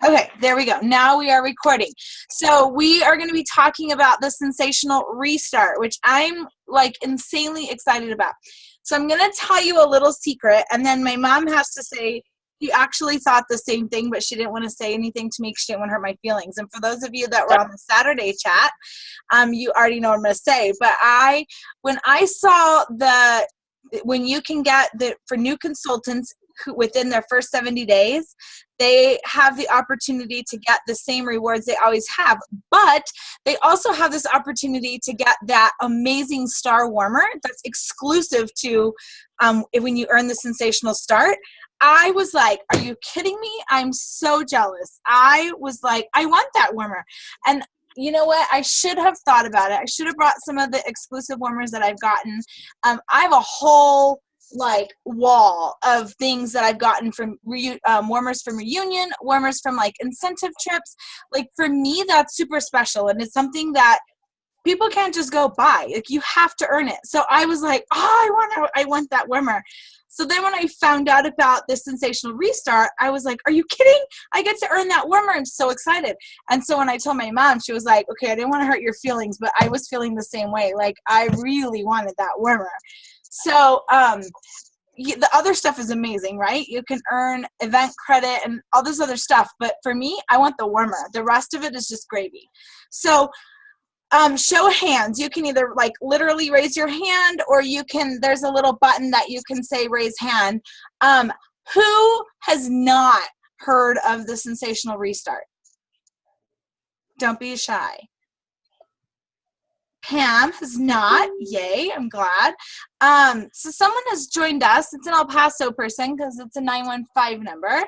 Okay, there we go. Now we are recording. So we are going to be talking about the sensational restart, which I'm like insanely excited about. So I'm going to tell you a little secret, and then my mom has to say she actually thought the same thing, but she didn't want to say anything to me because she didn't want to hurt my feelings. And for those of you that were on the Saturday chat, you already know what I'm going to say. But when I saw when you can get for new consultants within their first 70 days, they have the opportunity to get the same rewards they always have, but they also have this opportunity to get that amazing star warmer that's exclusive to when you earn the sensational start. I was like, are you kidding me? I'm so jealous. I was like, I want that warmer. And you know what? I should have thought about it. I should have brought some of the exclusive warmers that I've gotten. I have a whole wall of things that I've gotten from warmers from reunion, warmers from incentive trips. For me, that's super special, and it's something that people can't just go buy. You have to earn it. So I was like, oh, I want that warmer. So then when I found out about the sensational restart, I was like, are you kidding? I get to earn that warmer. I'm so excited. And so when I told my mom, she was like, okay, I didn't want to hurt your feelings, but I was feeling the same way. I really wanted that warmer. So the other stuff is amazing, right? You can earn event credit and all this other stuff. But for me, I want the warmer. The rest of it is just gravy. So show of hands. You can either literally raise your hand, or there's a little button that you can say raise hand. Who has not heard of the sensational restart? Don't be shy. Pam has not. Yay, I'm glad. So someone has joined us. It's an El Paso person because it's a 915 number,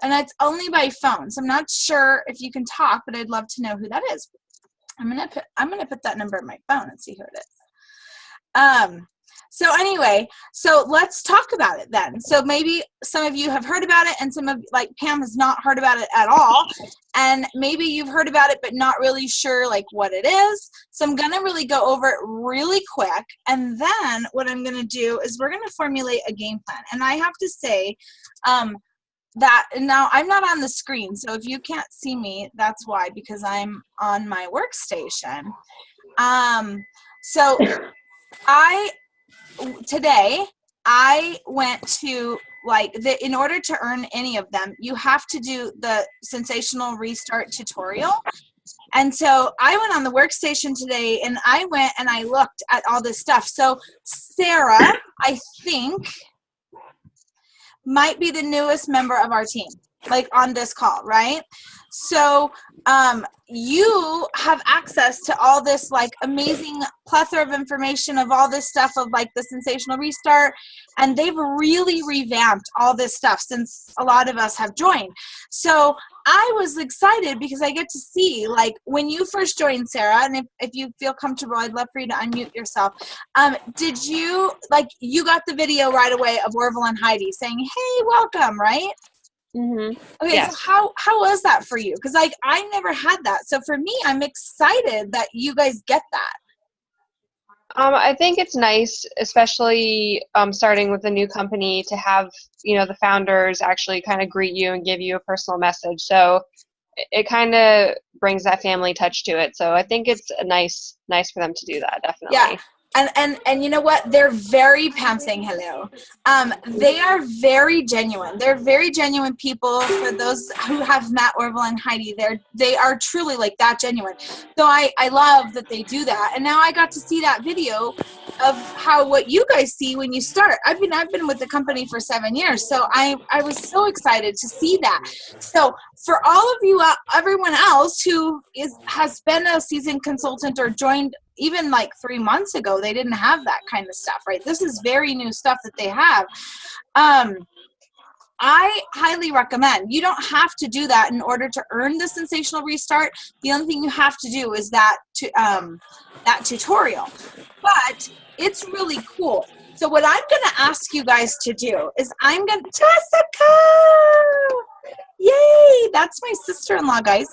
and it's only by phone. So I'm not sure if you can talk, but I'd love to know who that is. I'm gonna put that number in my phone and see who it is. So anyway, so let's talk about it then. So maybe some of you have heard about it, and some of Pam has not heard about it at all, and maybe you've heard about it but not really sure what it is. So I'm gonna really go over it really quick, and then what I'm gonna do is we're gonna formulate a game plan. And I have to say that now I'm not on the screen, so if you can't see me, that's why, because I'm on my workstation. So today I went to in order to earn any of them, you have to do the sensational restart tutorial. And so I went on the workstation today, and I went and I looked at all this stuff. So Sarah, I think, might be the newest member of our team, on this call, right? So you have access to all this amazing plethora of information of all this stuff of the sensational restart, and they've really revamped all this stuff since a lot of us have joined. So I was excited because I get to see when you first joined, Sarah, and if you feel comfortable, I'd love for you to unmute yourself. Did you you got the video right away of Orville and Heidi saying, hey, welcome, right? Mm-hmm. Okay, yes. So how was that for you? Because I never had that. So for me, I'm excited that you guys get that. I think it's nice, especially starting with a new company, to have the founders actually kind of greet you and give you a personal message. So it kind of brings that family touch to it. So I think it's nice for them to do that, definitely. Yeah. And you know what? They're very, Pam saying hello. They are very genuine. They're very genuine people. For those who have met Orville and Heidi, they are truly that genuine. So I love that they do that. And now I got to see that video of what you guys see when you start. I've been with the company for 7 years, so I was so excited to see that. So for all of you, everyone else who has been a seasoned consultant or joined even 3 months ago, they didn't have that kind of stuff, right? This is very new stuff that they have. I highly recommend. You don't have to do that in order to earn the sensational restart. The only thing you have to do is that tutorial. But it's really cool. So what I'm going to ask you guys to do is Jessica! Yay! That's my sister-in-law, guys.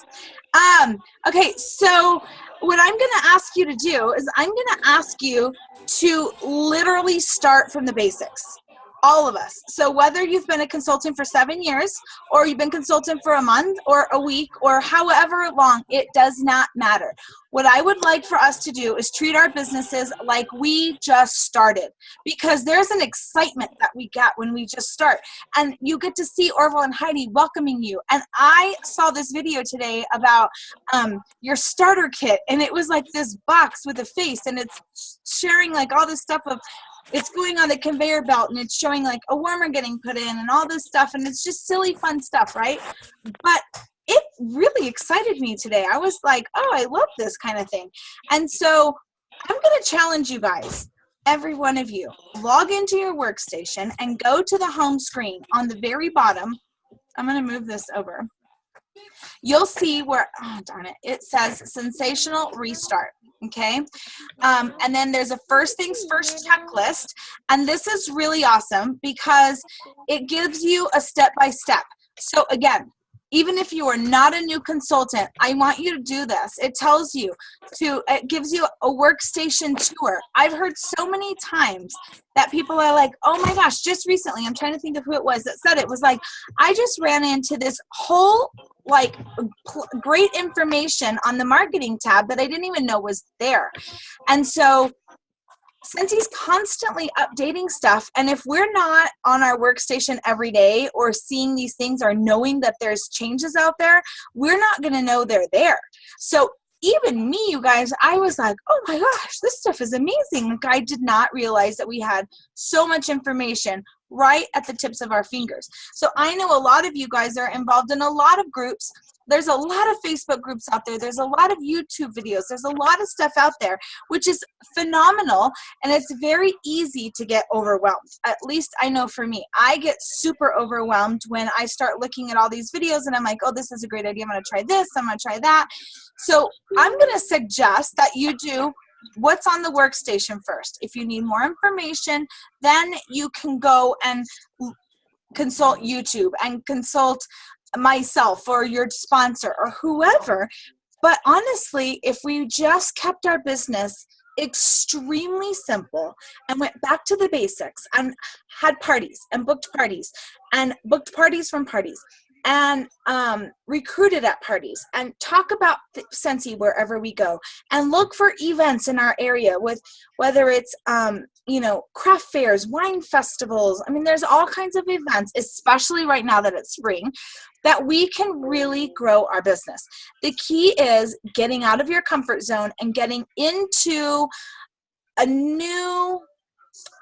Okay, so what I'm going to ask you to do is I'm going to ask you to literally start from the basics. all of us. So whether you've been a consultant for 7 years, or you've been consultant for a month or a week or however long, it does not matter. What I would like for us to do is treat our businesses like we just started, because there's an excitement that we get when we just start. And you get to see Orville and Heidi welcoming you. And I saw this video today about your starter kit, and it was like this box with a face, and it's sharing like all this stuff of, it's going on the conveyor belt, and it's showing like a warmer getting put in and all this stuff, and it's just silly fun stuff, right? But it really excited me today. I was like, oh, I love this kind of thing. And so I'm going to challenge you guys, every one of you, log into your workstation and go to the home screen on the very bottom. I'm going to move this over. You'll see where, oh darn it, it says Scentsational Restart. Okay, and then there's a first things first checklist, and this is really awesome because it gives you a step-by-step. So again, even if you are not a new consultant, I want you to do this. It tells you it gives you a workstation tour. I've heard so many times that people are like, oh my gosh, just recently, I'm trying to think of who it was that said it, was like, I just ran into this whole like great information on the marketing tab that I didn't even know was there. And so Scentsy's constantly updating stuff, and if we're not on our workstation every day or seeing these things or knowing that there's changes out there, we're not going to know they're there. So even me, you guys, I was like, oh my gosh, this stuff is amazing. Like, I did not realize that we had so much information right at the tips of our fingers. So I know a lot of you guys are involved in a lot of groups. There's a lot of Facebook groups out there. There's a lot of YouTube videos. There's a lot of stuff out there, which is phenomenal. And it's very easy to get overwhelmed. At least I know for me, I get super overwhelmed when I start looking at all these videos and I'm like, oh, this is a great idea. I'm going to try this. I'm going to try that. So I'm going to suggest that you do what's on the workstation first. If you need more information, then you can go and consult YouTube and consult myself or your sponsor or whoever. But honestly, if we just kept our business extremely simple and went back to the basics and had parties and booked parties from parties and recruited at parties and talk about Scentsy wherever we go and look for events in our area, with whether it's craft fairs, wine festivals. I mean, there's all kinds of events, especially right now that it's spring, that we can really grow our business. The key is getting out of your comfort zone and getting into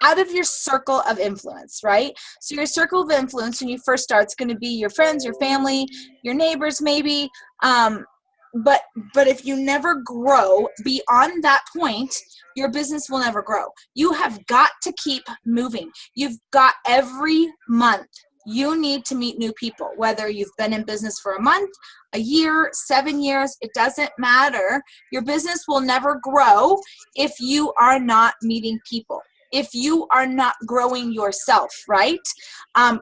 out of your circle of influence, right? So your circle of influence when you first start is going to be your friends, your family, your neighbors maybe. But if you never grow beyond that point, your business will never grow. You have got to keep moving. You've got every month. You need to meet new people, whether you've been in business for a month, a year, 7 years, it doesn't matter. Your business will never grow if you are not meeting people, if you are not growing yourself, right?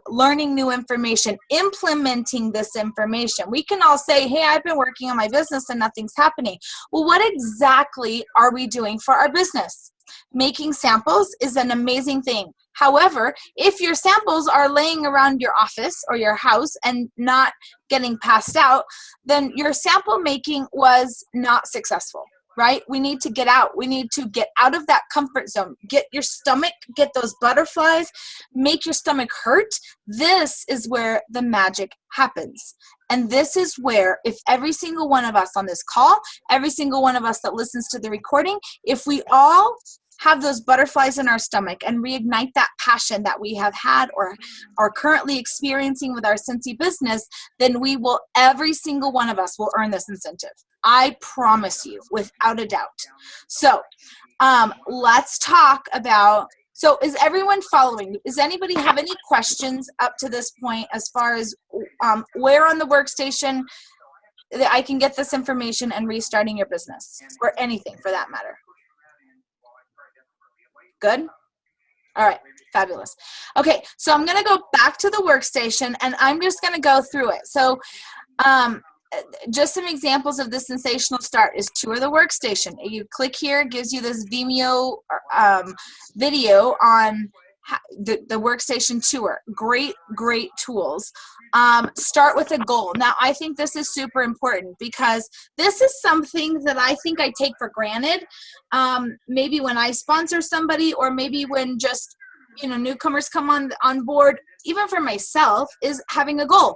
Learning new information, implementing this information. We can all say, hey, I've been working on my business and nothing's happening. Well, what exactly are we doing for our business? Making samples is an amazing thing. However, if your samples are laying around your office or your house and not getting passed out, then your sample making was not successful, right? We need to get out. We need to get out of that comfort zone. Get your stomach, get those butterflies, make your stomach hurt. This is where the magic happens. And this is where, if every single one of us on this call, every single one of us that listens to the recording, if we all have those butterflies in our stomach and reignite that passion that we have had or are currently experiencing with our Scentsy business, then every single one of us will earn this incentive. I promise you, without a doubt. So let's talk about, so is everyone following? Does anybody have any questions up to this point as far as where on the workstation that I can get this information and restarting your business, or anything for that matter? Good? All right, fabulous. Okay, so I'm gonna go back to the workstation and I'm just gonna go through it. So just some examples of the Scentsational Start is tour the workstation. You click here, it gives you this Vimeo video on the workstation tour, great tools. Start with a goal. Now, I think this is super important because this is something that I think I take for granted. Maybe when I sponsor somebody, or maybe when just, newcomers come on board, even for myself, is having a goal.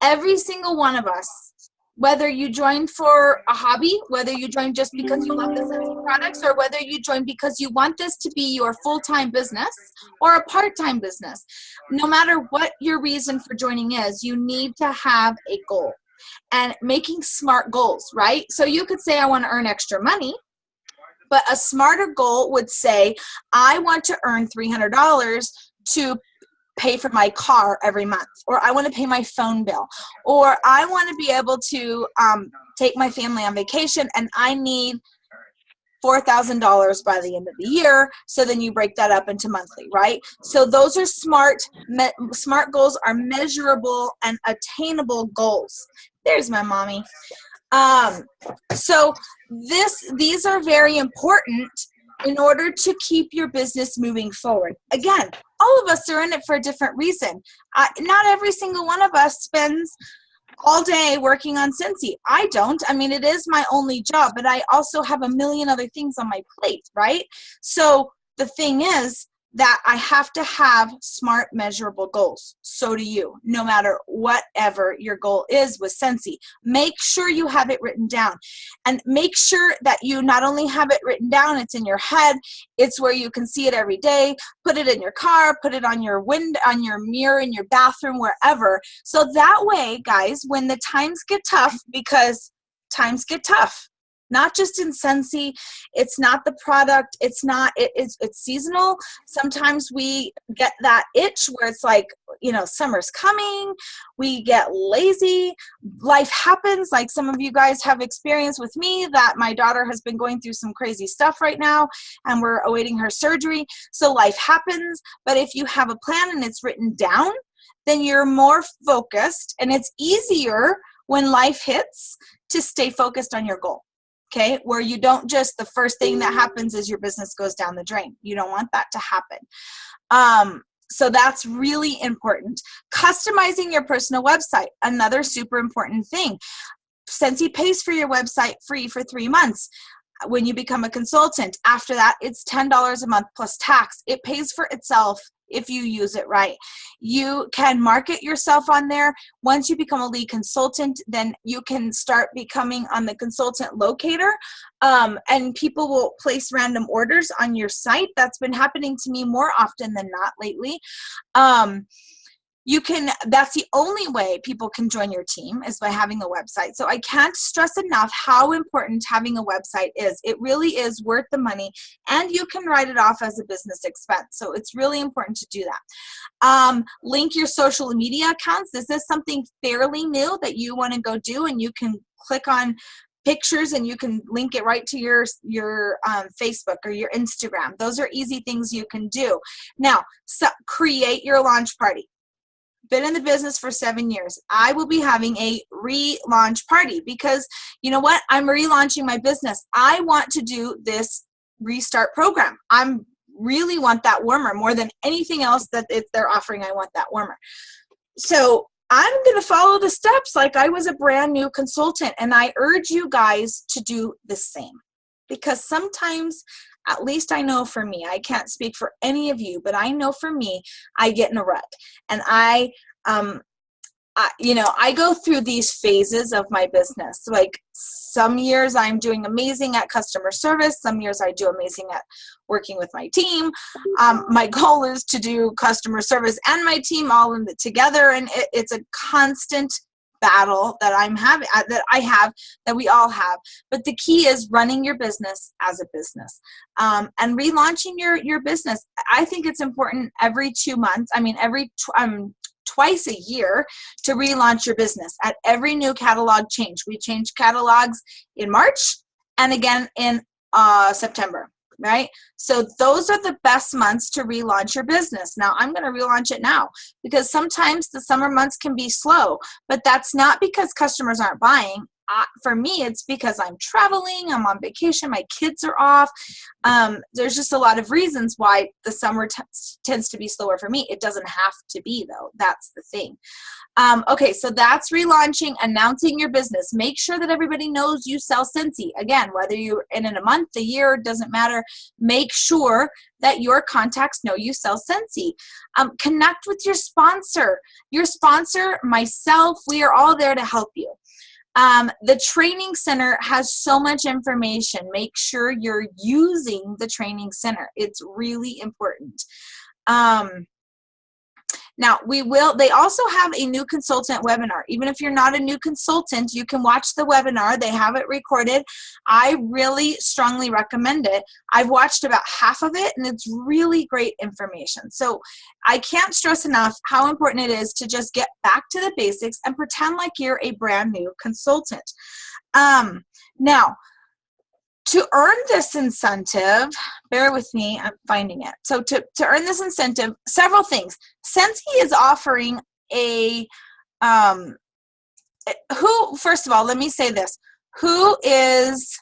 Every single one of us, whether you join for a hobby, whether you join just because you love the Scentsy products, or whether you join because you want this to be your full-time business or a part-time business, no matter what your reason for joining is, you need to have a goal and making smart goals, right? So you could say, I want to earn extra money, but a smarter goal would say, I want to earn $300 to pay for my car every month, or I want to pay my phone bill, or I want to be able to take my family on vacation, and I need $4,000 by the end of the year. So then you break that up into monthly, right? So those are smart goals, are measurable and attainable goals. There's my mommy. So these are very important in order to keep your business moving forward. Again, all of us are in it for a different reason. Not every single one of us spends all day working on Scentsy. I don't. I mean, it is my only job, but I also have a million other things on my plate, right? So the thing is that I have to have smart, measurable goals. So do you, no matter whatever your goal is with Scentsy. Make sure you have it written down, and make sure that you not only have it written down, it's in your head, it's where you can see it every day. Put it in your car, put it on your window, on your mirror, in your bathroom, wherever. So that way, guys, when the times get tough, because times get tough, not just in Scentsy, it's not the product, it's seasonal. Sometimes we get that itch where it's like, summer's coming, we get lazy, life happens, like some of you guys have experienced with me, that my daughter has been going through some crazy stuff right now, and we're awaiting her surgery. So life happens, but if you have a plan and it's written down, then you're more focused, and it's easier when life hits to stay focused on your goal. Okay, where you don't just, the first thing that happens is your business goes down the drain. You don't want that to happen. So that's really important. Customizing your personal website, another super important thing. Scentsy pays for your website free for 3 months. When you become a consultant, after that, it's $10 a month plus tax. It pays for itself if you use it right. You can market yourself on there. Once you become a lead consultant, then you can start becoming on the consultant locator, and people will place random orders on your site. That's been happening to me more often than not lately. That's the only way people can join your team, is by having a website. So I can't stress enough how important having a website is. It really is worth the money, and you can write it off as a business expense. So it's really important to do that. Link your social media accounts. This is something fairly new that you want to go do, and you can click on pictures and you can link it right to your Facebook or your Instagram. Those are easy things you can do. Now, create your launch party. Been in the business for 7 years. I will be having a relaunch party because, you know what? I'm relaunching my business. I want to do this restart program. I really want that warmer more than anything else that they're offering. I want that warmer. So I'm going to follow the steps like I was a brand new consultant, and I urge you guys to do the same, because sometimes, at least I know for me, I can't speak for any of you, but I know for me, I get in a rut, and I go through these phases of my business. Like some years I'm doing amazing at customer service. Some years I do amazing at working with my team. My goal is to do customer service and my team all in together. And it's a constant battle that that we all have. But the key is running your business as a business, and relaunching your business. I think it's important every 2 months. I mean, twice a year to relaunch your business. At every new catalog change, we change catalogs in March and again in September, right? So those are the best months to relaunch your business. Now I'm going to relaunch it now, because sometimes the summer months can be slow, but that's not because customers aren't buying. for me, it's because I'm traveling, I'm on vacation, my kids are off. There's just a lot of reasons why the summer tends to be slower for me. It doesn't have to be, though. That's the thing. Okay, so that's relaunching, announcing your business. Make sure that everybody knows you sell Scentsy. Again, whether you're in a month, a year, doesn't matter. Make sure that your contacts know you sell Scentsy. Connect with your sponsor. Your sponsor, myself, we are all there to help you. The training center has so much information. Make sure you're using the training center. It's really important. Now, they also have a new consultant webinar. Even if you're not a new consultant, you can watch the webinar. They have it recorded. I really strongly recommend it. I've watched about half of it, and it's really great information. So I can't stress enough how important it is to just get back to the basics and pretend like you're a brand new consultant. Now, to earn this incentive, bear with me, I'm finding it. So to earn this incentive, several things. Scentsy is offering a, first of all, let me say this. Who has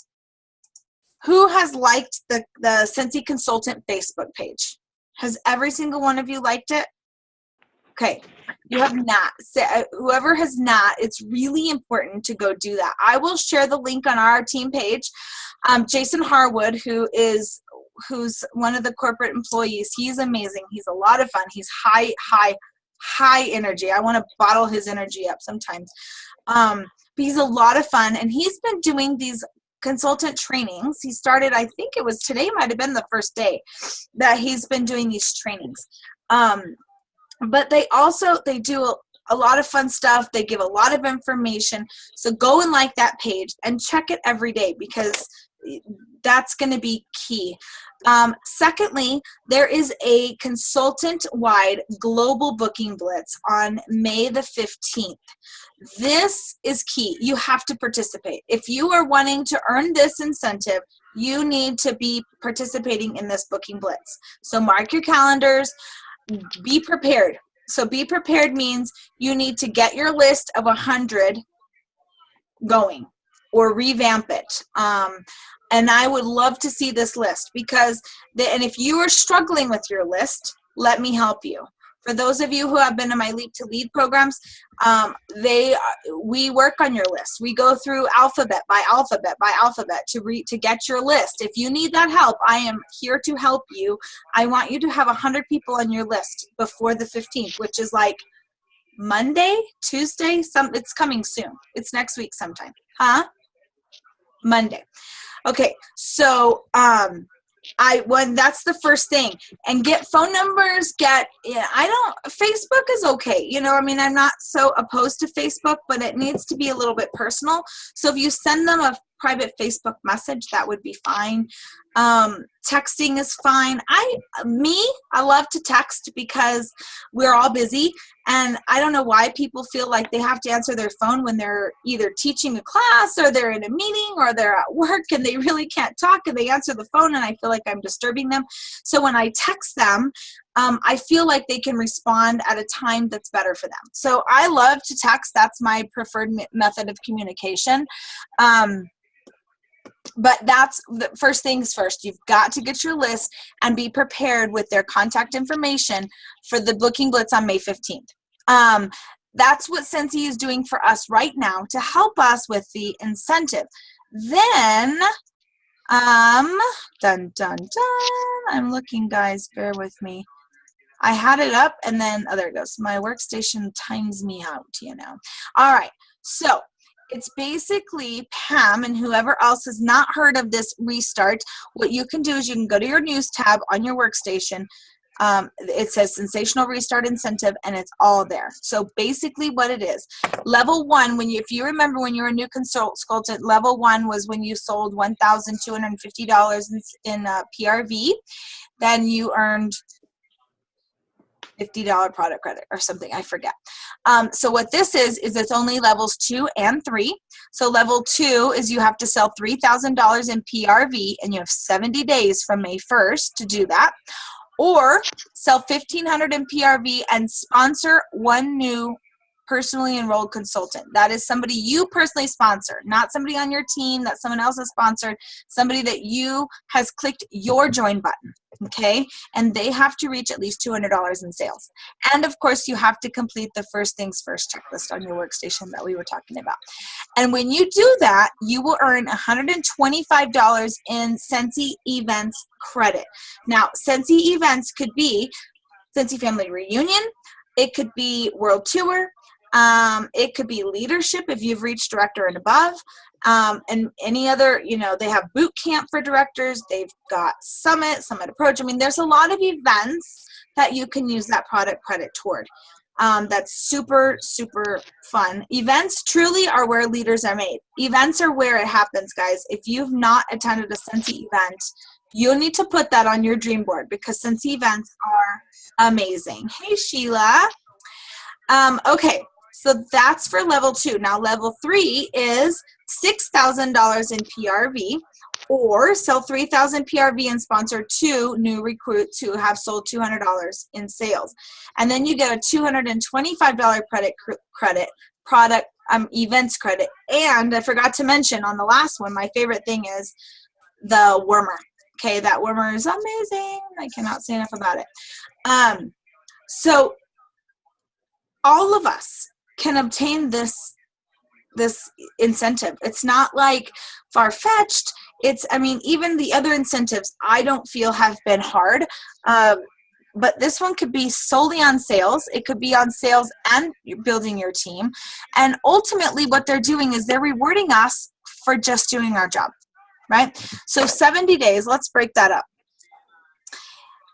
liked the Scentsy Consultant Facebook page? Has every single one of you liked it? Okay, you have not. Whoever has not, it's really important to go do that. I will share the link on our team page. Jason Harwood, who's one of the corporate employees, he's amazing. He's a lot of fun. He's high energy. I want to bottle his energy up sometimes. But he's a lot of fun, and he's been doing these consultant trainings. He started, I think it was today, might have been the first day that he's been doing these trainings. But they do a lot of fun stuff. They give a lot of information. So go and like that page and check it every day, because that's going to be key. Secondly, there is a consultant-wide global booking blitz on May the 15th. This is key. You have to participate. If you are wanting to earn this incentive, you need to be participating in this booking blitz. So mark your calendars. Be prepared. So be prepared means you need to get your list of 100 going or revamp it. And I would love to see this list, because and if you are struggling with your list, let me help you. For those of you who have been in my Leap to Lead programs, we work on your list. We go through alphabet by alphabet by alphabet to get your list. If you need that help, I am here to help you. I want you to have 100 people on your list before the 15th, which is like Monday, Tuesday. It's coming soon. It's next week sometime. Monday. Okay, so that's the first thing. And get phone numbers, Facebook is okay. I'm not so opposed to Facebook, but it needs to be a little bit personal. So if you send them a private Facebook message, that would be fine. Texting is fine. I love to text because we're all busy, and I don't know why people feel like they have to answer their phone when they're either teaching a class or they're in a meeting or they're at work and they really can't talk, and they answer the phone and I feel like I'm disturbing them. So when I text them, I feel like they can respond at a time that's better for them. So I love to text. That's my preferred method of communication. But that's the first things first. You've got to get your list and be prepared with their contact information for the booking blitz on May 15th. That's what Scentsy is doing for us right now to help us with the incentive. Then, dun, dun, dun. I'm looking, guys. Bear with me. I had it up, and then, there it goes. My workstation times me out, All right. So it's basically Pam and whoever else has not heard of this restart. What you can do is you can go to your news tab on your workstation. It says Scentsational Restart Incentive, and it's all there. So basically what it is, level one, if you remember when you were a new consultant, level one was when you sold $1,250 in PRV, then you earned $50 product credit or something, I forget. So what this is it's only levels 2 and 3. So level 2 is you have to sell $3,000 in PRV, and you have 70 days from May 1st to do that. Or sell $1,500 in PRV and sponsor one new personally enrolled consultant. That is somebody you personally sponsor, not somebody on your team that someone else has sponsored, somebody that you has clicked your join button, okay? And they have to reach at least $200 in sales. And of course, you have to complete the first things first checklist on your workstation that we were talking about. And when you do that, you will earn $125 in Scentsy Events credit. Now, Scentsy Events could be Scentsy Family Reunion, it could be World Tour, it could be leadership if you've reached director and above, and any other, you know, they have boot camp for directors, they've got summit approach. I mean, there's a lot of events that you can use that product credit toward. That's super, super fun. Events truly are where leaders are made. Events are where it happens, guys. If you've not attended a Scentsy event, you'll need to put that on your dream board because Scentsy events are amazing. Hey, Sheila. Okay, so that's for level 2. Now, level 3 is $6,000 in PRV, or sell 3,000 PRV and sponsor 2 new recruits who have sold $200 in sales. And then you get a $225 credit product events credit. And I forgot to mention on the last one, my favorite thing is the warmer. Okay, that warmer is amazing. I cannot say enough about it. So all of us can obtain this incentive. It's not like far-fetched. I mean, even the other incentives I don't feel have been hard. But this one could be solely on sales. It could be on sales and building your team. And ultimately what they're doing is they're rewarding us for just doing our job, right? So 70 days, let's break that up.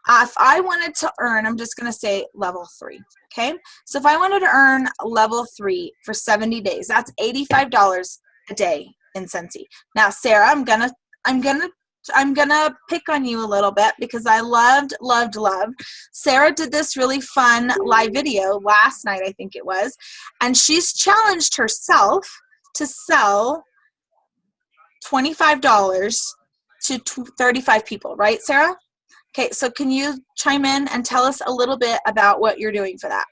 If I wanted to earn, I'm just going to say level 3, okay? So if I wanted to earn level 3 for 70 days, that's $85 a day in Scentsy. Now, Sarah, I'm gonna pick on you a little bit because I loved. Sarah did this really fun live video last night, I think it was, and she's challenged herself to sell $25 to 35 people, right, Sarah? Okay, so can you chime in and tell us a little bit about what you're doing for that?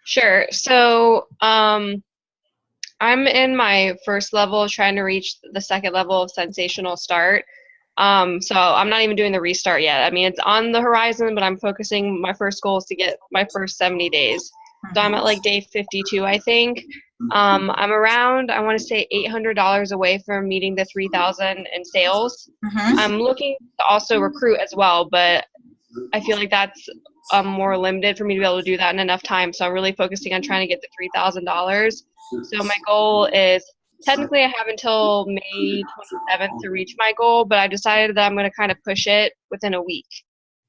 Sure. So I'm in my first level trying to reach the second level of Scentsational Start. So I'm not even doing the restart yet. I mean, it's on the horizon, but I'm focusing, my first goal is to get my first 70 days. So I'm at like day 52, I think. I'm around, I want to say $800 away from meeting the 3,000 in sales. I'm looking to also recruit as well, but I feel like that's more limited for me to be able to do that in enough time. So I'm really focusing on trying to get the $3,000. So my goal is, technically I have until May 27th to reach my goal, but I decided that I'm going to kind of push it within a week.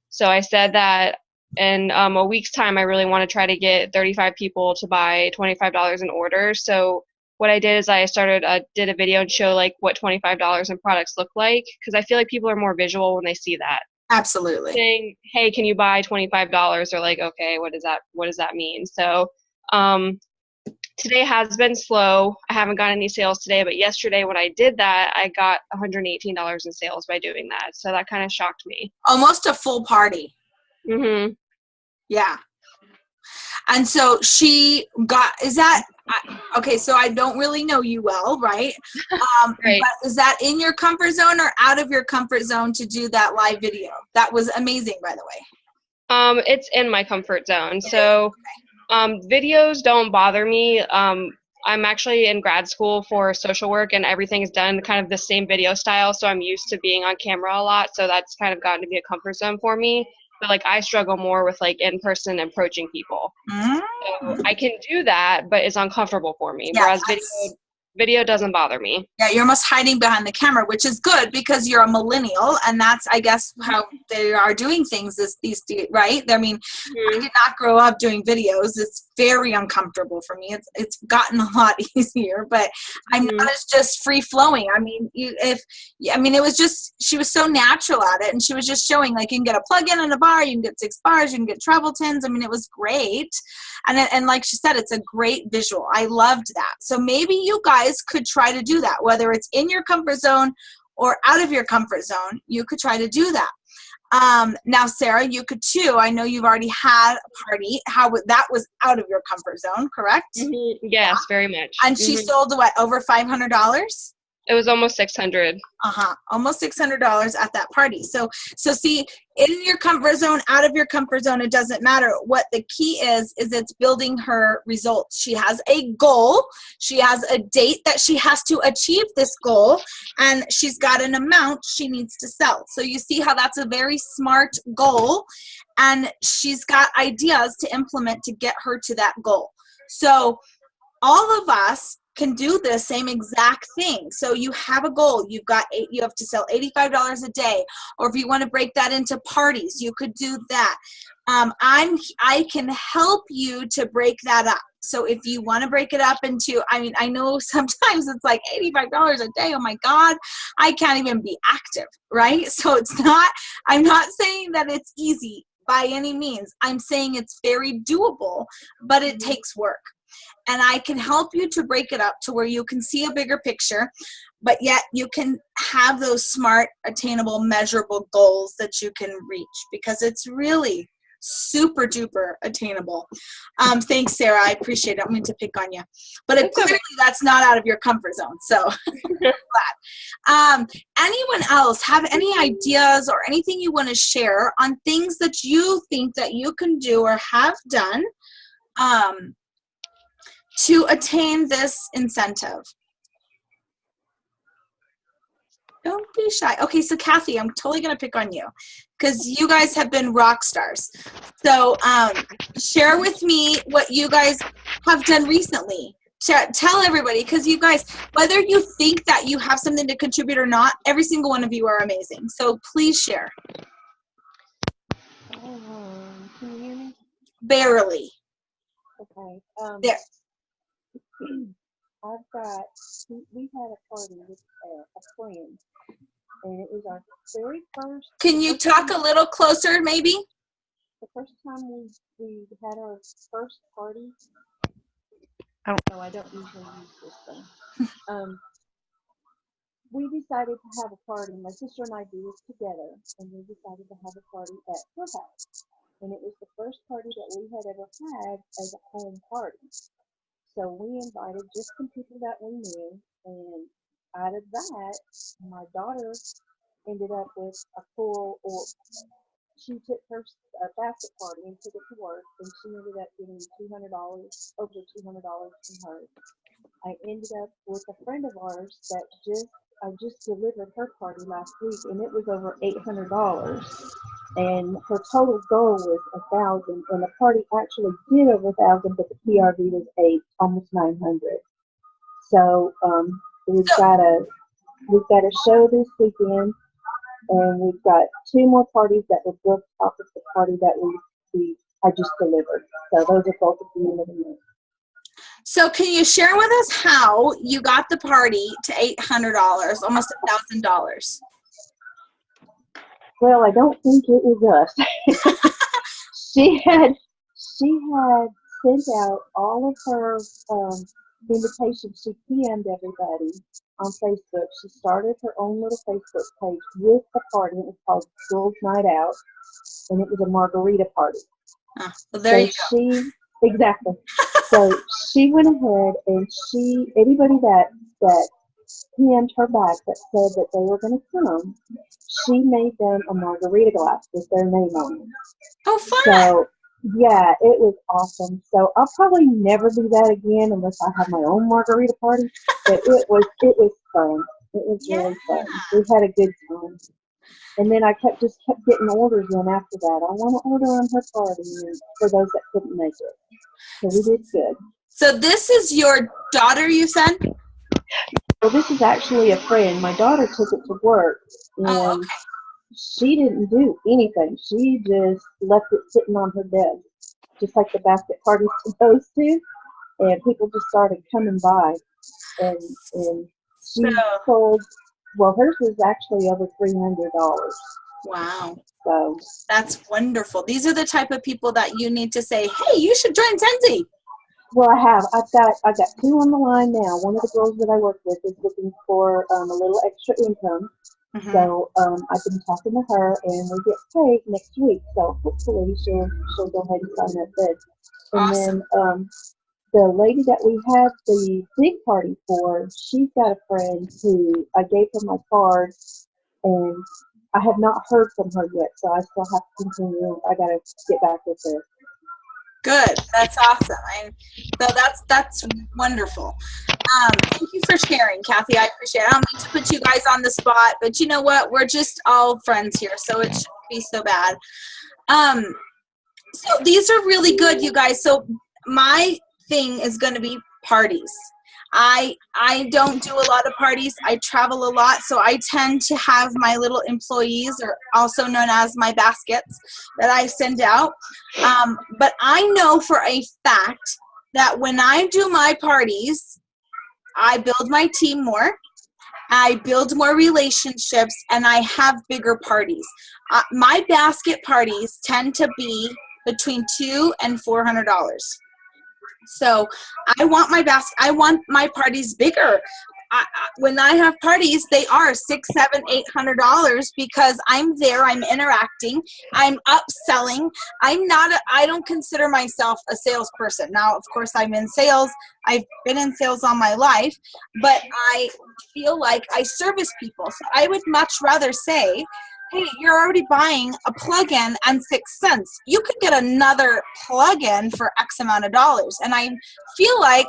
So I said that in a week's time, I really want to try to get 35 people to buy $25 in orders. So what I did is I did a video and show like what $25 in products look like, because I feel like people are more visual when they see that. Absolutely. Saying, hey, can you buy $25? They're like, okay, what does that mean? So today has been slow. I haven't gotten any sales today, but yesterday when I did that, I got $118 in sales by doing that. So that kind of shocked me. Almost a full party. Mm-hmm. Yeah. And so she got, okay, so I don't really know you well, right? Right. But is that in your comfort zone or out of your comfort zone to do that live video? That was amazing, by the way. It's in my comfort zone. So videos don't bother me. I'm actually in grad school for social work, and everything is done kind of the same video style. So I'm used to being on camera a lot. So that's kind of gotten to be a comfort zone for me. But like I struggle more with like in-person approaching people. So I can do that, but it's uncomfortable for me. Yeah, whereas video doesn't bother me. Yeah, you're almost hiding behind the camera, which is good because you're a millennial, and that's, I guess, how they are doing things these days, right? I mean, I did not grow up doing videos. It's very uncomfortable for me. It's gotten a lot easier, but I'm not as just free flowing. I mean, it was just, she was so natural at it, and she was just showing like you can get a plug-in and a bar, you can get 6 bars, you can get travel tins. I mean, it was great, and like she said, it's a great visual. I loved that. So maybe you guys could try to do that, whether it's in your comfort zone or out of your comfort zone. You could try to do that. Now, Sarah, you could too. I know you've already had a party. That was out of your comfort zone, correct? Mm-hmm. Yes, very much. And she sold what, over $500? It was almost $600. Almost $600 at that party. So see, in your comfort zone, out of your comfort zone, it doesn't matter. What the key is it's building her results. She has a goal. She has a date that she has to achieve this goal, and she's got an amount she needs to sell. So you see how that's a very smart goal, and she's got ideas to implement to get her to that goal. So all of us can do the same exact thing. So you have a goal. You have to sell $85 a day, or if you want to break that into parties, you could do that. I can help you to break that up. So if you want to break it up into, I know sometimes it's like $85 a day. Oh my God, I can't even be active, right? So I'm not saying that it's easy by any means. I'm saying it's very doable, but it takes work. And I can help you to break it up to where you can see a bigger picture, but yet you can have those smart, attainable, measurable goals that you can reach, because it's really super duper attainable. Thanks, Sarah. I appreciate it. I don't mean to pick on you, but clearly that's not out of your comfort zone. So glad. Anyone else have any ideas or anything you want to share on things that you think that you can do or have done to attain this incentive? Don't be shy. Okay, so Kathy, I'm totally going to pick on you because you guys have been rock stars. So share with me what you guys have done recently. Tell everybody, because you guys, whether you think that you have something to contribute or not, every single one of you are amazing. So please share. Can you hear me? Barely. Okay. There. We had a party with a friend, and it was our very first. Can you talk a little closer, maybe? The first time we had our first party. I don't know. I don't usually use this thing. We decided to have a party. My sister and I do this together, and we decided to have a party at her house. And it was the first party that we had ever had as a home party. So we invited just some people that we knew, and out of that, my daughter ended up with she took her basket party and took it to work, and she ended up getting over $200 from her. I ended up with a friend of ours that I just delivered her party last week, and it was over $800. And her total goal was 1,000, and the party actually did over 1,000, but the PRV was almost 900. So we've got a show this weekend, and we've got 2 more parties that were booked off of the party that I just delivered. So those are both at the end of the month. So can you share with us how you got the party to $800, almost $1,000? Well, I don't think it was us. She had sent out all of her invitations. She PM'd everybody on Facebook. She started her own little Facebook page with a party. It was called Girls Night Out, and it was a margarita party. Well, there you go. Exactly. So she went ahead and anybody that PM'd her back that said that they were going to come, she made them a margarita glass with their name on it. Oh, fun! So, yeah, it was awesome. So I'll probably never do that again unless I have my own margarita party. But it was fun. It was really fun. We had a good time. And then I kept getting orders in after that. I want to order on her party for those that couldn't make it. So we did good. So this is your daughter, you said? Well, this is actually a friend. My daughter took it to work, and she didn't do anything. She just left it sitting on her desk, just like the basket party's supposed to. And people just started coming by, and she sold. Well, hers was actually over $300. Wow. So that's wonderful. These are the type of people that you need to say, hey, you should join Scentsy. Well, I have. I've got 2 on the line now. One of the girls that I work with is looking for a little extra income, Mm-hmm. So I've been talking to her, and we get paid next week. So hopefully she'll go ahead and sign up then. And Awesome. then the lady that we had the big party for, she's got a friend who I gave her my card, and I have not heard from her yet, so I still have to continue. I got to get back with her. Good. That's awesome. So that's wonderful. Thank you for sharing, Kathy. I appreciate it. I don't mean to put you guys on the spot, but you know what? We're just all friends here, so it shouldn't be so bad. So these are really good, you guys. So my thing is going to be parties. I don't do a lot of parties. I travel a lot, so I tend to have my little employees, or also known as my baskets, that I send out. But I know for a fact that when I do my parties, I build my team more, I build more relationships, and I have bigger parties. My basket parties tend to be between $200 and $400. So I want my parties bigger. When I have parties, they are $600, $700, $800 because I'm there, I'm interacting, I'm upselling. I don't consider myself a salesperson. Now, of course, I'm in sales. I've been in sales all my life, but I feel like I service people. So I would much rather say, hey, you're already buying a plug-in and 6 cents. You could get another plug-in for X amount of dollars. And I feel like,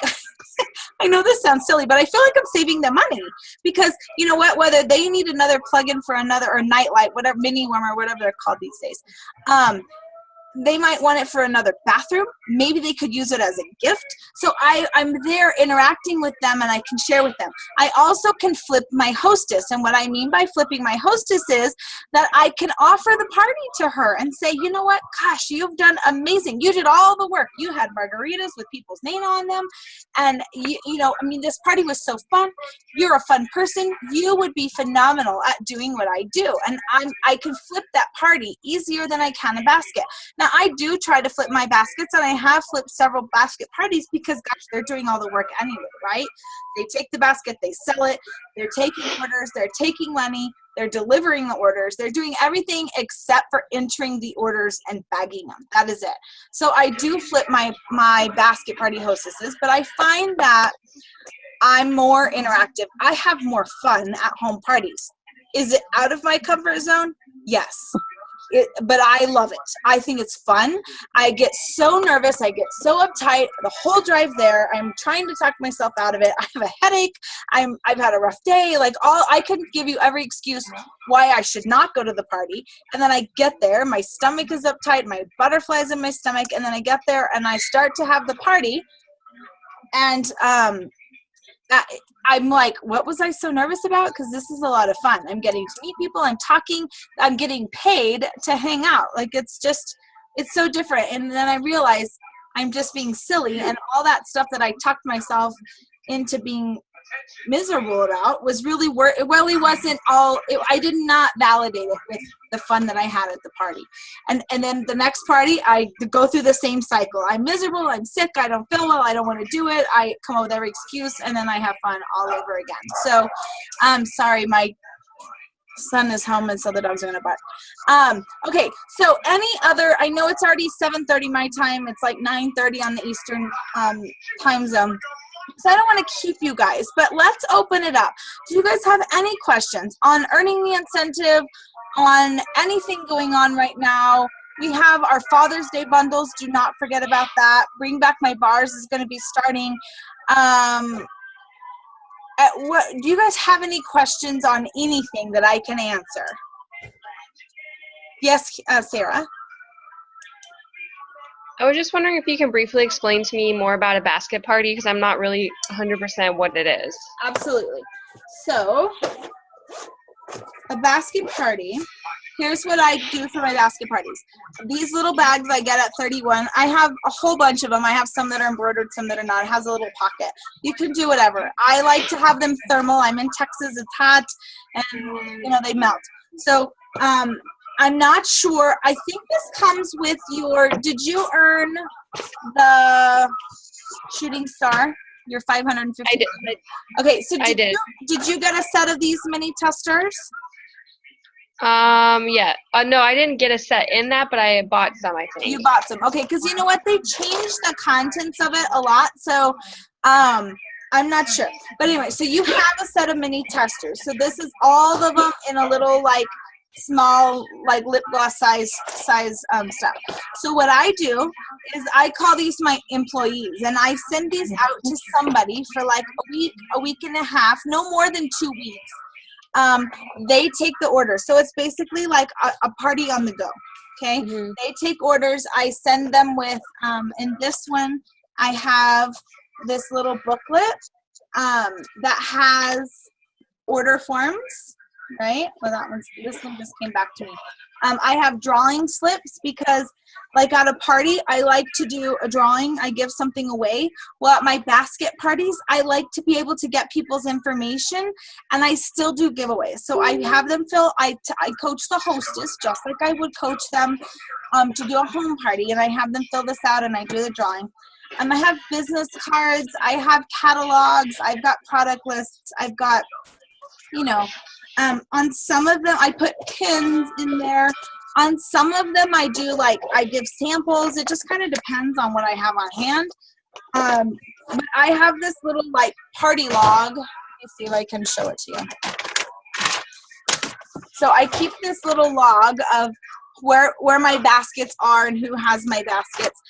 I know this sounds silly, but I feel like I'm saving them money because you know what, whether they need another plug-in for another, or nightlight, whatever, mini warmer, whatever they're called these days, they might want it for another bathroom. Maybe they could use it as a gift. So I'm there interacting with them, and I can share with them. I also can flip my hostess. And what I mean by flipping my hostess is that I can offer the party to her and say, you know what, gosh, you've done amazing. You did all the work. You had margaritas with people's name on them. And, this party was so fun. You're a fun person. You would be phenomenal at doing what I do. And I can flip that party easier than I can a basket. Now, I do try to flip my baskets, and I have flipped several basket parties because, gosh, they're doing all the work anyway, right? They take the basket, they sell it, they're taking orders, they're taking money, they're delivering the orders, they're doing everything except for entering the orders and bagging them. That is it. So I do flip my basket party hostesses, but I find that I'm more interactive. I have more fun at home parties. Is it out of my comfort zone? Yes. But I love it. I think it's fun. I get so nervous. I get so uptight the whole drive there. I'm trying to talk myself out of it. I have a headache. I've had a rough day. I could give you every excuse why I should not go to the party. And then I get there. My stomach is uptight. My butterflies in my stomach. And then I get there and I start to have the party. And I'm like, what was I so nervous about? Because this is a lot of fun. I'm getting to meet people. I'm talking. I'm getting paid to hang out. It's so different. And then I realize I'm just being silly. And all that stuff that I tucked myself into being miserable about was really it really wasn't all. I did not validate it with the fun that I had at the party. And then the next party, I go through the same cycle. I'm miserable. I'm sick. I don't feel well. I don't want to do it. I come up with every excuse, and then I have fun all over again. So I'm sorry, my son is home, and so the dogs are going to bark. Okay, so any other, I know it's already 7:30 my time. It's like 9:30 on the Eastern time zone. So I don't want to keep you guys, but let's open it up. Do you guys have any questions on earning the incentive, on anything going on right now? We have our Father's Day bundles. Do not forget about that. Bring Back My Bars is going to be starting. Do you guys have any questions on anything that I can answer? Yes, Sarah? I was just wondering if you can briefly explain to me more about a basket party, because I'm not really 100% what it is. Absolutely. So, a basket party, here's what I do for my basket parties. These little bags I get at 31, I have a whole bunch of them. I have some that are embroidered, some that are not. It has a little pocket. You can do whatever. I like to have them thermal. I'm in Texas. It's hot, and, they melt. So, I'm not sure. I think this comes with did you earn the shooting star? Your 550? I did. Okay, so I did. Did you get a set of these mini testers? Yeah. No, I didn't get a set in that, but I bought some, I think. You bought some. Okay, because you know what? They changed the contents of it a lot, so I'm not sure. But anyway, so you have a set of mini testers. So this is all of them in a little, like, small, like, lip gloss size stuff. So what I do is I call these my employees, and I send these out to somebody for like a week and a half, no more than 2 weeks. They take the order. So it's basically like a party on the go. Okay. Mm-hmm. They take orders. I send them with, in this one, I have this little booklet that has order forms, right? Well, this one just came back to me. I have drawing slips because, like, at a party, I like to do a drawing. I give something away. Well, at my basket parties, I like to be able to get people's information, and I still do giveaways. So I have them I coach the hostess just like I would coach them to do a home party, and I have them fill this out, and I do the drawing. I have business cards. I have catalogs. I've got product lists. I've got, you know, on some of them, I put pins in there. On some of them, I do, like, I give samples. It just kind of depends on what I have on hand. But I have this little, like, party log. Let me see if I can show it to you. So I keep this little log of where my baskets are and who has my baskets.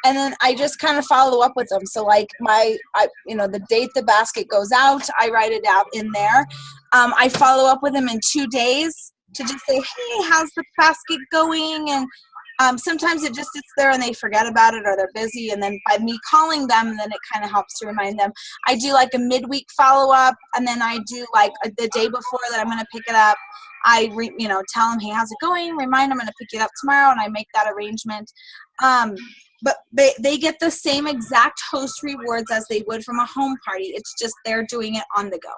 And then I just kind of follow up with them. So, like, the date the basket goes out, I write it out in there. I follow up with them in 2 days to just say, hey, how's the basket going? And sometimes it just sits there and they forget about it or they're busy. And then by me calling them, then it kind of helps to remind them. I do, like, a midweek follow-up, and then I do, like, the day before that I'm going to pick it up. I tell them, hey, how's it going? Remind them I'm going to pick it up tomorrow, and I make that arrangement. But they get the same exact host rewards as they would from a home party. It's just they're doing it on the go.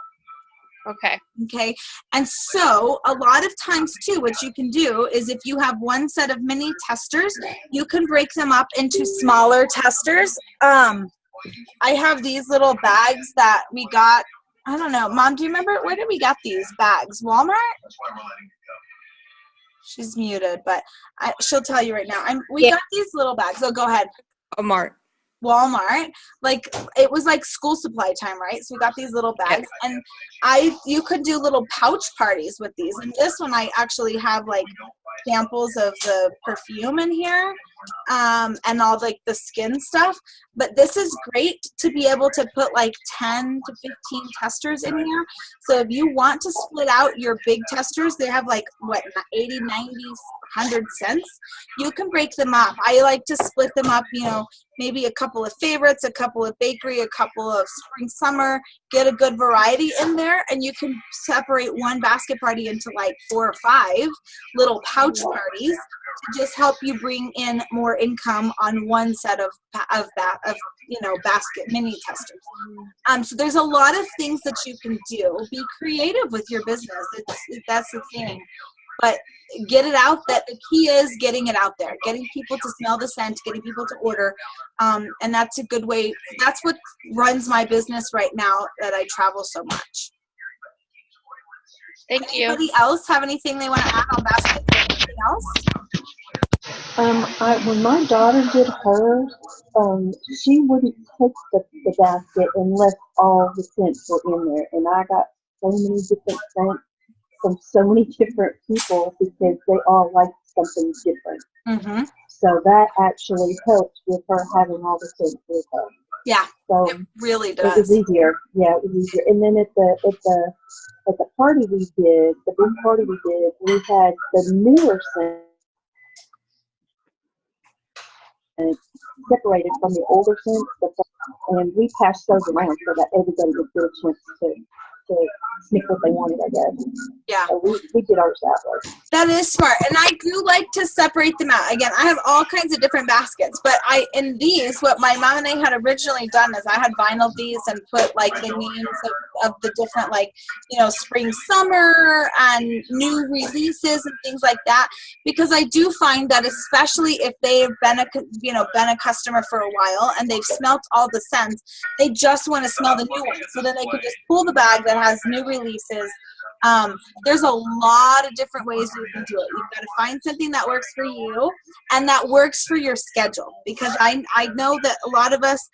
Okay. And so a lot of times too, what you can do is if you have one set of mini testers, you can break them up into smaller testers. I have these little bags that we got. I don't know. Mom, do you remember where did we get these bags? Walmart? She's muted, but she'll tell you right now. We got these little bags. Oh, go ahead. Walmart. Like, it was like school supply time, right? So we got these little bags, and you could do little pouch parties with these. And this one, I actually have, like, samples of the perfume in here, and all, like, the skin stuff. But this is great to be able to put, like, 10 to 15 testers in here. So if you want to split out your big testers, they have, like, 80, 90, 100 cents. You can break them up. I like to split them up, maybe a couple of favorites, a couple of bakery, a couple of spring, summer, get a good variety in there, and you can separate one basket party into, like, 4 or 5 little pouch parties to just help you bring in more income on one set of basket mini testers. So there's a lot of things that you can do. Be creative with your business. That's the thing. But get it out. That the key is getting it out there, getting people to smell the scent, getting people to order, and that's a good way. That's what runs my business right now that I travel so much. Thank you. Anybody else have anything they want to add on baskets or anything else? When my daughter did hers, she wouldn't take the basket unless all the scents were in there, and I got so many different scents from so many different people because they all like something different. Mm-hmm. So that actually helped with her having all the scents with her. Yeah, so it really does. It was easier. Yeah, it was easier. And then at the party we did, the big party we did, we had the newer scents separated from the older scents, and we passed those around so that everybody would get a chance to sniff what they wanted, I guess. Yeah. So we did ours that way. That is smart. And I do like to separate them out. Again, I have all kinds of different baskets, but in these, what my mom and I had originally done is I had vinyled these and put, like, the names of the different, like, spring, summer, and new releases and things like that, because I do find that especially if they have been a customer for a while and they've smelt all the scents, they just want to smell the new ones. So then they could just pull the bag that has new releases. There's a lot of different ways you can do it. You've got to find something that works for you and that works for your schedule, because I know that a lot of us,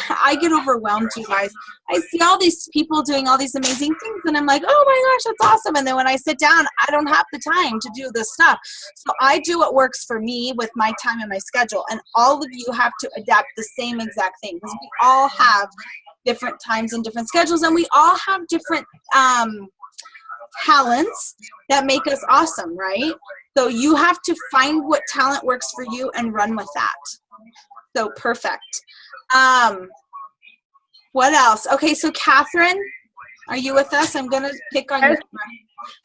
I get overwhelmed, you guys. I see all these people doing all these amazing things and I'm like, oh my gosh, that's awesome. And then when I sit down, I don't have the time to do this stuff. So I do what works for me with my time and my schedule. And all of you have to adapt the same exact thing, because we all have different times and different schedules, and we all have different talents that make us awesome, right? So you have to find what talent works for you and run with that. So perfect. What else? Okay, so Catherine, are you with us? I'm going to pick on you.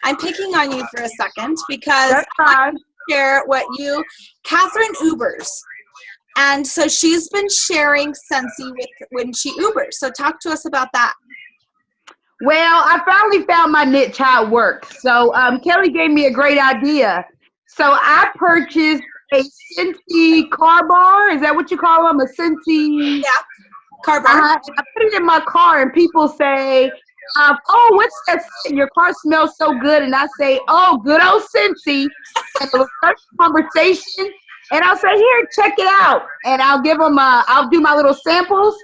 I'm picking on you for a second because I want to share what Catherine Ubers. And so she's been sharing Scentsy when she Ubers. So talk to us about that. Well, I finally found my niche, how it works. So Kelly gave me a great idea. So I purchased a Scentsy car bar. Is that what you call them? A Scentsy? Yeah, car bar. I put it in my car and people say, oh, what's that scent? Your car smells so good. And I say, oh, good old Scentsy. And it'll start a conversation. And I'll say, here, check it out. And I'll give them, I'll do my little samples.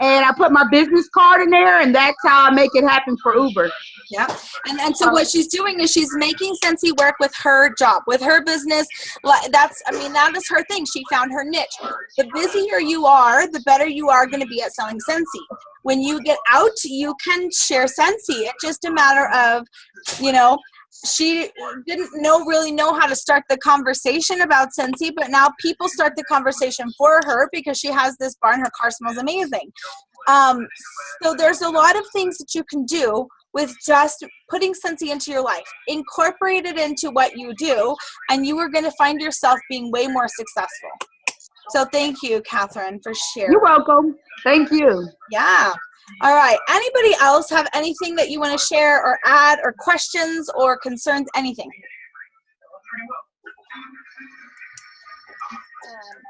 And I put my business card in there, and that's how I make it happen for Uber. Yeah, and so what she's doing is she's making Scentsy work with her job, with her business. That is her thing. She found her niche. The busier you are, the better you are going to be at selling Scentsy. When you get out, you can share Scentsy. It's just a matter of, she didn't really know how to start the conversation about Scentsy, but now people start the conversation for her because she has this bar and her car smells amazing. So there's a lot of things that you can do with just putting Scentsy into your life. Incorporate it into what you do, and you are going to find yourself being way more successful. So thank you, Catherine, for sharing. You're welcome. Thank you. Yeah. All right. Anybody else have anything that you want to share or add, or questions or concerns? Anything?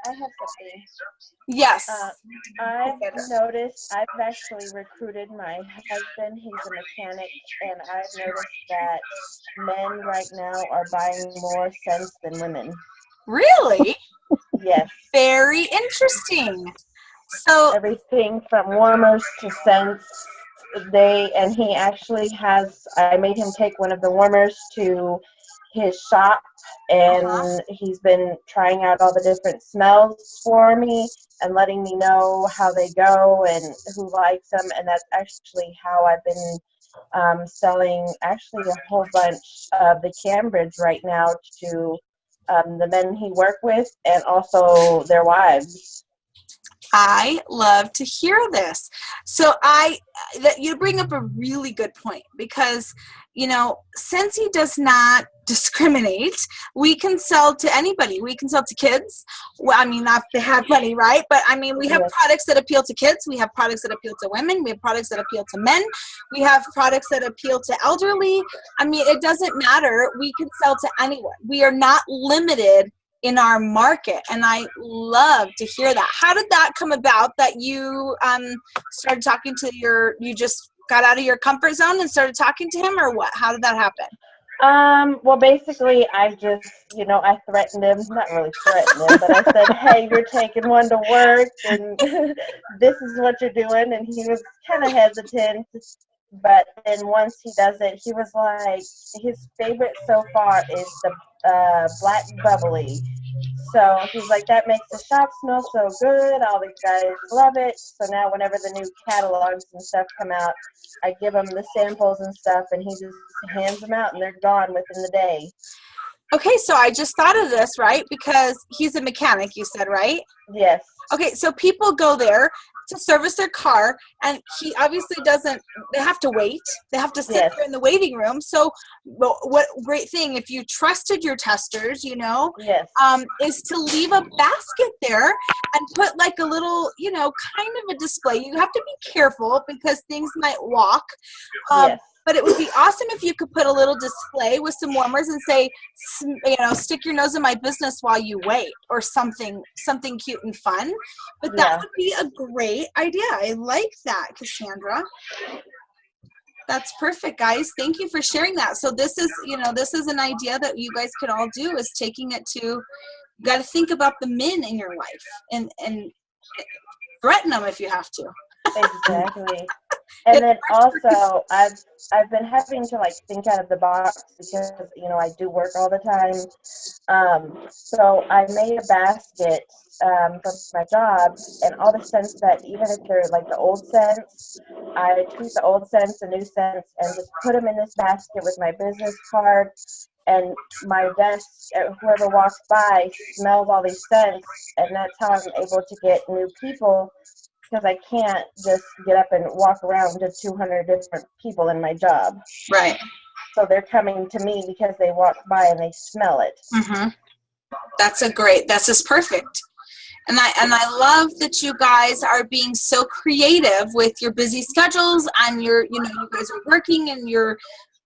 I have something. Yes. I've noticed, I've actually recruited my husband. He's a mechanic, and I've noticed that men right now are buying more scents than women. Really? Yes. Very interesting. So everything from warmers to scents. And he actually has, I made him take one of the warmers to his shop, and he's been trying out all the different smells for me and letting me know how they go and who likes them. And that's actually how I've been selling actually a whole bunch of the Cambridge right now to the men he worked with and also their wives. I love to hear this. So you bring up a really good point, because, Scentsy does not discriminate. We can sell to anybody. We can sell to kids. Well, not if they have money, right? But we have products that appeal to kids. We have products that appeal to women. We have products that appeal to men. We have products that appeal to elderly. It doesn't matter. We can sell to anyone. We are not limited in our market, and I love to hear that. How did that come about, that you started talking to you just got out of your comfort zone and started talking to him, or what? How did that happen? Well, basically, I just, I threatened him, not really threatened him, but I said, hey, you're taking one to work, and this is what you're doing, and he was kind of hesitant, but then once he does it, he was like, his favorite so far is the black bubbly. So he's like, that makes the shop smell so good. All the guys love it. So now whenever the new catalogs and stuff come out, I give him the samples and stuff, and he just hands them out, and they're gone within the day. Okay, so I just thought of this, right? Because he's a mechanic, you said, right? Yes. Okay, so people go there to service their car, and he obviously doesn't, they have to wait. They have to sit there in the waiting room. So what great thing, if you trusted your testers, is to leave a basket there and put like a little, kind of a display. You have to be careful because things might walk. But it would be awesome if you could put a little display with some warmers and say, stick your nose in my business while you wait, or something cute and fun. But that would be a great idea. I like that, Cassandra. That's perfect, guys. Thank you for sharing that. So this is, this is an idea that you guys can all do, is taking it to, you got to think about the men in your life and threaten them if you have to. Exactly. And then also, I've been having to like think out of the box because I do work all the time. So I made a basket from my job, and all the scents that, even if they're like the old scents, I keep the old scents, the new scents, and just put them in this basket with my business card. And my desk, whoever walks by smells all these scents, and that's how I'm able to get new people, because I can't just get up and walk around to 200 different people in my job. Right. So they're coming to me because they walk by and they smell it. Mm-hmm. That's just perfect. And I love that you guys are being so creative with your busy schedules, and you guys are working, and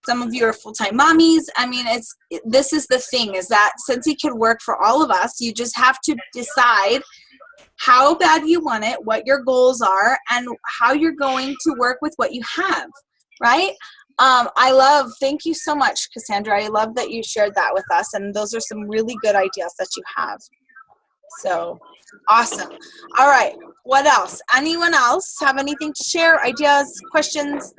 some of you are full-time mommies. I mean, this is the thing, is that Scentsy can work for all of us. You just have to decide how bad you want it, what your goals are, and how you're going to work with what you have, right? Thank you so much, Cassandra. I love that you shared that with us, and those are some really good ideas that you have. So awesome. All right, what else? Anyone else have anything to share? Ideas, questions?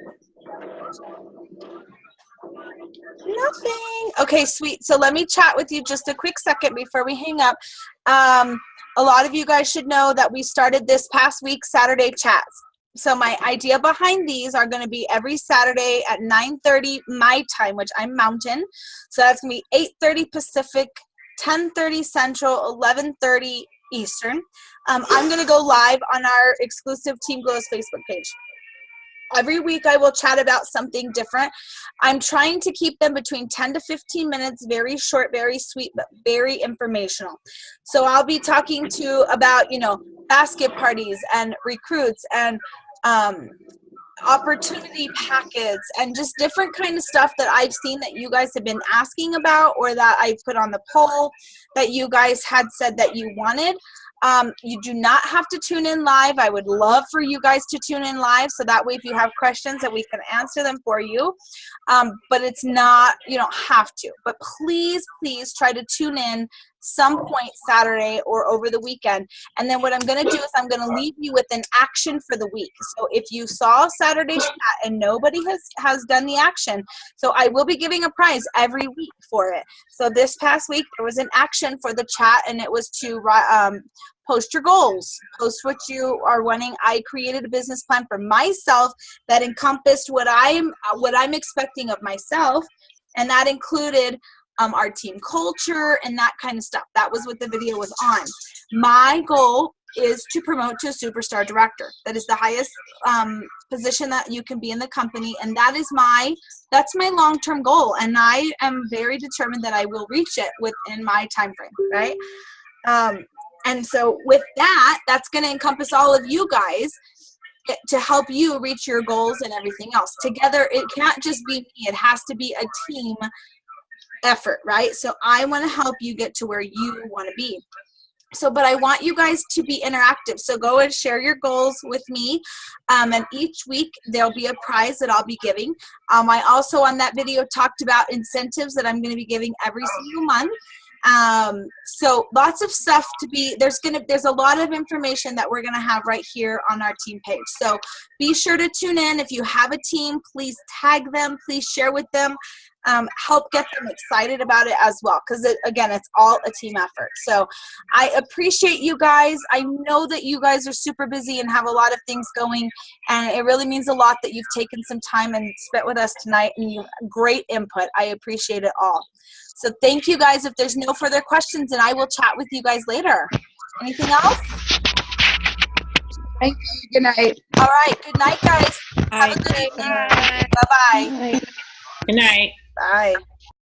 Nothing. Okay, sweet. So let me chat with you just a quick second before we hang up. A lot of you guys should know that we started this past week Saturday chats. So my idea behind these are going to be every Saturday at 9:30 my time, which I'm Mountain. So that's going to be 8:30 Pacific, 10:30 Central, 11:30 Eastern. I'm going to go live on our exclusive Team Glow's Facebook page. Every week I will chat about something different. I'm trying to keep them between 10 to 15 minutes, very short, very sweet, but very informational. So I'll be talking about, basket parties and recruits and opportunity packets and just different kind of stuff that I've seen that you guys have been asking about, or that I put on the poll that you guys had said that you wanted. You do not have to tune in live. I would love for you guys to tune in live, so that way if you have questions that we can answer them for you. But it's not, you don't have to. But please, please try to tune in some point Saturday or over the weekend. And then what I'm going to do is I'm going to leave you with an action for the week. So if you saw Saturday's chat and nobody has done the action, so I will be giving a prize every week for it. So this past week there was an action for the chat, and it was to post your goals, post what you are wanting. I created a business plan for myself that encompassed what I'm expecting of myself, and that included our team culture and that kind of stuff. That was what the video was on. My goal is to promote to a superstar director. That is the highest position that you can be in the company, and that's my long-term goal, and I am very determined that I will reach it within my time frame, right? And so with that, that's going to encompass all of you guys to help you reach your goals and everything else. Together, it can't just be me. It has to be a team effort, right? So I want to help you get to where you want to be. So, but I want you guys to be interactive. So go and share your goals with me. And each week there'll be a prize that I'll be giving. I also on that video talked about incentives that I'm going to be giving every single month. So lots of stuff there's a lot of information that we're going to have right here on our team page. So be sure to tune in. If you have a team, please tag them, please share with them, help get them excited about it as well. Cause again, it's all a team effort. So I appreciate you guys. I know that you guys are super busy and have a lot of things going, and it really means a lot that you've taken some time and spent with us tonight, and great input. I appreciate it all. So thank you guys. If there's no further questions, then I will chat with you guys later. Anything else? Thank you. Good night. All right. Good night, guys. Have a good evening. Bye-bye. Good night. Bye.